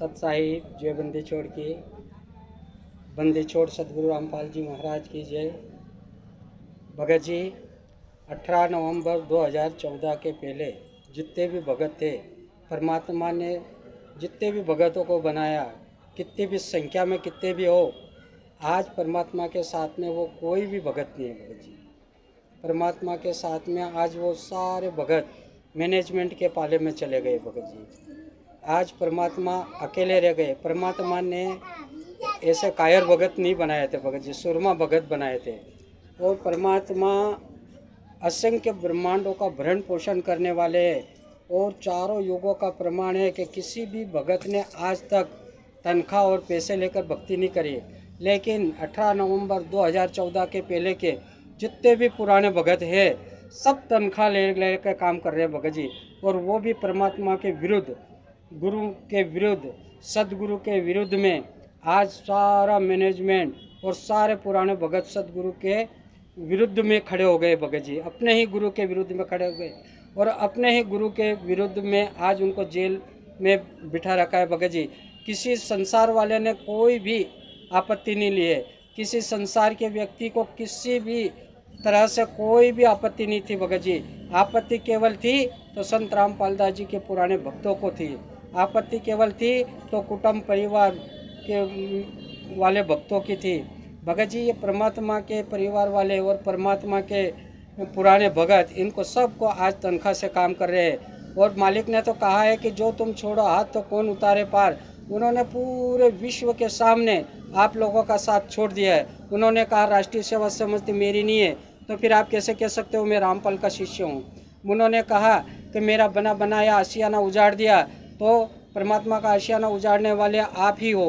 सत साहिब जय बंदी छोड़ की बंदी छोड़ सतगुरु रामपाल जी महाराज की जय। भगत जी 18 नवंबर 2014 के पहले जितने भी भगत थे, परमात्मा ने जितने भी भगतों को बनाया, कितनी भी संख्या में कितने भी हो, आज परमात्मा के साथ में वो कोई भी भगत नहीं है। भगत जी परमात्मा के साथ में आज वो सारे भगत मैनेजमेंट के पाले में चले गए। भगत जी आज परमात्मा अकेले रह गए। परमात्मा ने ऐसे कायर भगत नहीं बनाए थे, भगत जी सुरमा भगत बनाए थे। और परमात्मा असंख्य ब्रह्मांडों का भरण पोषण करने वाले हैं। और चारों युगों का प्रमाण है कि किसी भी भगत ने आज तक तनख्वाह और पैसे लेकर भक्ति नहीं करी। लेकिन 18 नवंबर 2014 के पहले के जितने भी पुराने भगत हैं, सब तनख्वाह ले कर काम कर रहे हैं भगत जी। और वो भी परमात्मा के विरुद्ध, गुरु के विरुद्ध, सदगुरु के विरुद्ध में आज सारा मैनेजमेंट और सारे पुराने भगत सदगुरु के विरुद्ध में खड़े हो गए। भगत जी अपने ही गुरु के विरुद्ध में खड़े हो गए और अपने ही गुरु के विरुद्ध में आज उनको जेल में बिठा रखा है। भगत जी किसी संसार वाले ने कोई भी आपत्ति नहीं ली है। किसी संसार के व्यक्ति को किसी भी तरह से कोई भी आपत्ति नहीं थी। भगत जी आपत्ति केवल थी तो संत रामपाल दास जी के पुराने भक्तों को थी। आपत्ति केवल थी तो कुटुंब परिवार के वाले भक्तों की थी। भगत जी ये परमात्मा के परिवार वाले और परमात्मा के पुराने भगत, इनको सबको आज तनख्वाह से काम कर रहे हैं। और मालिक ने तो कहा है कि जो तुम छोड़ो हाथ तो कौन उतारे पार। उन्होंने पूरे विश्व के सामने आप लोगों का साथ छोड़ दिया है। उन्होंने कहा राष्ट्रीय सेवा समझती मेरी नहीं है, तो फिर आप कैसे कह सकते हो मैं रामपाल का शिष्य हूँ। उन्होंने कहा कि मेरा बना बनाया आशियाना उजाड़ दिया, तो परमात्मा का आशियाना उजाड़ने वाले आप ही हो।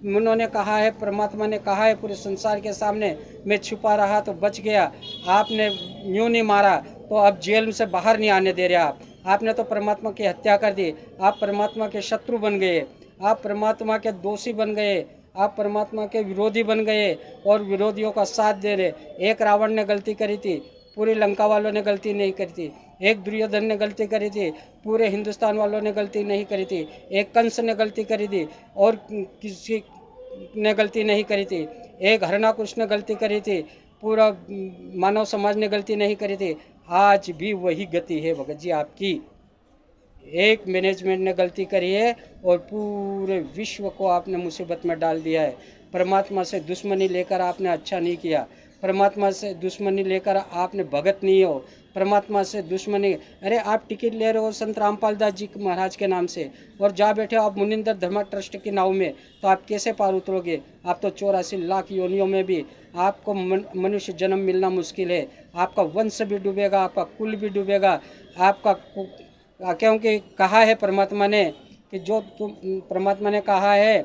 उन्होंने कहा है, परमात्मा ने कहा है पूरे संसार के सामने मैं छुपा रहा तो बच गया, आपने यूँ नहीं मारा तो अब जेल से बाहर नहीं आने दे रहे आपने तो परमात्मा की हत्या कर दी। आप परमात्मा के शत्रु बन गए, आप परमात्मा के दोषी बन गए, आप परमात्मा के विरोधी बन गए और विरोधियों का साथ दे रहे। एक रावण ने गलती करी थी, पूरी लंका वालों ने गलती नहीं करी थी। एक दुर्योधन ने गलती करी थी, पूरे हिंदुस्तान वालों ने गलती नहीं करी थी। एक कंस ने गलती करी थी और किसी ने गलती नहीं करी थी। एक हरणाकुश ने गलती करी थी, पूरा मानव समाज ने गलती नहीं करी थी। आज भी वही गति है भगत जी आपकी। एक मैनेजमेंट ने गलती करी है और पूरे विश्व को आपने मुसीबत में डाल दिया है। परमात्मा से दुश्मनी लेकर आपने अच्छा नहीं किया। परमात्मा से दुश्मनी लेकर आपने भगत नहीं हो। परमात्मा से दुश्मनी, अरे आप टिकट ले रहे हो संत रामपाल दास जी महाराज के नाम से और जा बैठे हो आप मुनिंदर धर्मा ट्रस्ट की नाव में, तो आप कैसे पार उतरोगे। आप तो 84 लाख योनियों में भी आपको मनुष्य जन्म मिलना मुश्किल है। आपका वंश भी डूबेगा, आपका कुल भी डूबेगा, आपका, क्योंकि कहा है परमात्मा ने कि जो तुम, परमात्मा ने कहा है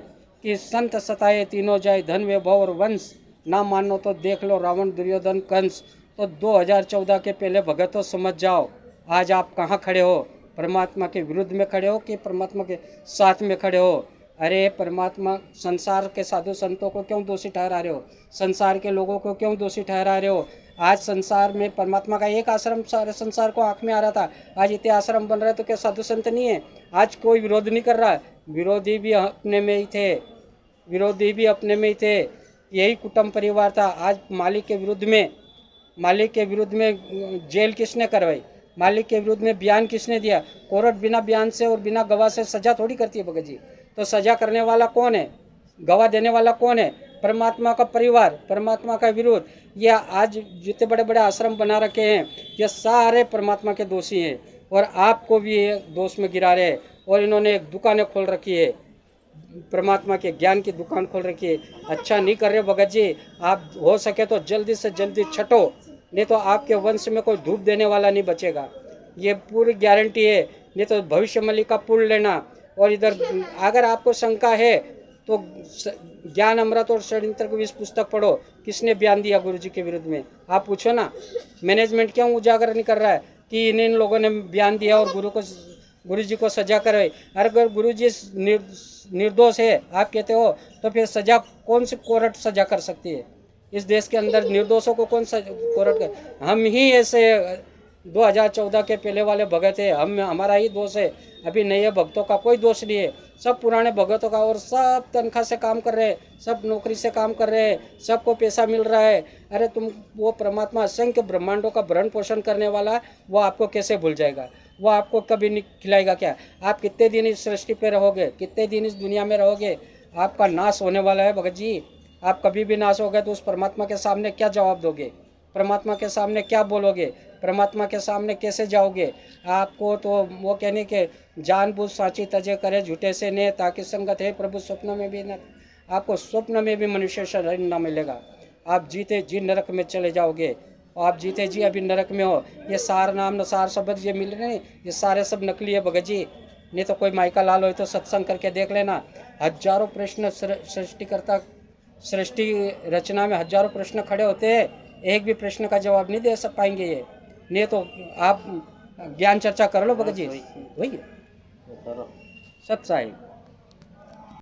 कि संत सताए तीनों जाए धन वैभव और वंश, ना मानो तो देख लो रावण दुर्योधन कंस। तो 2014 के पहले भगतों समझ जाओ आज आप कहाँ खड़े हो, परमात्मा के विरुद्ध में खड़े हो कि परमात्मा के साथ में खड़े हो। अरे परमात्मा, संसार के साधु संतों को क्यों दोषी ठहरा रहे हो, संसार के लोगों को क्यों दोषी ठहरा रहे हो। आज संसार में परमात्मा का एक आश्रम सारे संसार को आंख में आ रहा था, आज इतने आश्रम बन रहे तो क्या साधु संत नहीं है। आज कोई विरोध नहीं कर रहा, विरोधी भी अपने में ही थे, विरोधी भी अपने में ही थे। यही कुटुंब परिवार था। आज मालिक के विरुद्ध में, मालिक के विरुद्ध में जेल किसने करवाई, मालिक के विरुद्ध में बयान किसने दिया। कोर्ट बिना बयान से और बिना गवाह से सजा थोड़ी करती है भगत जी। तो सजा करने वाला कौन है, गवाह देने वाला कौन है, परमात्मा का परिवार, परमात्मा का विरोध। ये आज जितने बड़े बड़े आश्रम बना रखे हैं ये सारे परमात्मा के दोषी हैं और आपको भी ये दोष में गिरा रहे हैं। और इन्होंने एक दुकानें खोल रखी है, परमात्मा के ज्ञान की दुकान खोल रखी है। अच्छा नहीं कर रहे भगत जी, आप हो सके तो जल्दी से जल्दी छटो, नहीं तो आपके वंश में कोई धूप देने वाला नहीं बचेगा, ये पूरी गारंटी है। नहीं तो भविष्य मली का पुल लेना। और इधर अगर आपको शंका है तो ज्ञान अमृत और षड्यंत्र की 20 पुस्तक पढ़ो, किसने बयान दिया गुरु जी के विरुद्ध में, आप पूछो ना। मैनेजमेंट क्यों उजागर नहीं कर रहा है कि इन लोगों ने बयान दिया और गुरु जी को सजा करे। अगर गुरु जी निर्दोष है आप कहते हो तो फिर सजा कौन सी कोर्ट सजा कर सकती है। इस देश के अंदर निर्दोषों को कौन सा कोर्ट कर, हम ही ऐसे 2014 के पहले वाले भगत है, हम हमारा ही दोष है, अभी नए भक्तों का कोई दोष नहीं है, सब पुराने भगतों का। और सब तनख्वाह से काम कर रहे हैं, सब नौकरी से काम कर रहे हैं, सबको पैसा मिल रहा है। अरे तुम, वो परमात्मा असंख्य ब्रह्मांडों का भरण पोषण करने वाला, वो आपको कैसे भूल जाएगा? वो आपको कभी नहीं खिलाएगा क्या? आप कितने दिन इस सृष्टि पे रहोगे, कितने दिन इस दुनिया में रहोगे? आपका नाश होने वाला है भगत जी। आप कभी भी नाश हो गए तो उस परमात्मा के सामने क्या जवाब दोगे? परमात्मा के सामने क्या बोलोगे? परमात्मा के सामने कैसे जाओगे? आपको तो वो कहने के जानबूझ साची तजे करे झूठे से ने, ताकि संगत है प्रभु स्वप्न में भी न, आपको स्वप्न में भी मनुष्य शरीर न मिलेगा। आप जीते जी नरक में चले जाओगे। आप जीते जी अभी नरक में हो। ये सार नाम न सार शब्द ये मिल रहे हैं, ये सारे सब नकली है भगत जी। नहीं तो कोई माइका लाल हो तो सत्संग करके देख लेना। हजारों प्रश्न सृष्टिकर्ता, सृष्टि रचना में हजारों प्रश्न खड़े होते हैं, एक भी प्रश्न का जवाब नहीं दे पाएंगे ये। नहीं तो आप ज्ञान चर्चा कर लो भगत जी, वही सत्य है।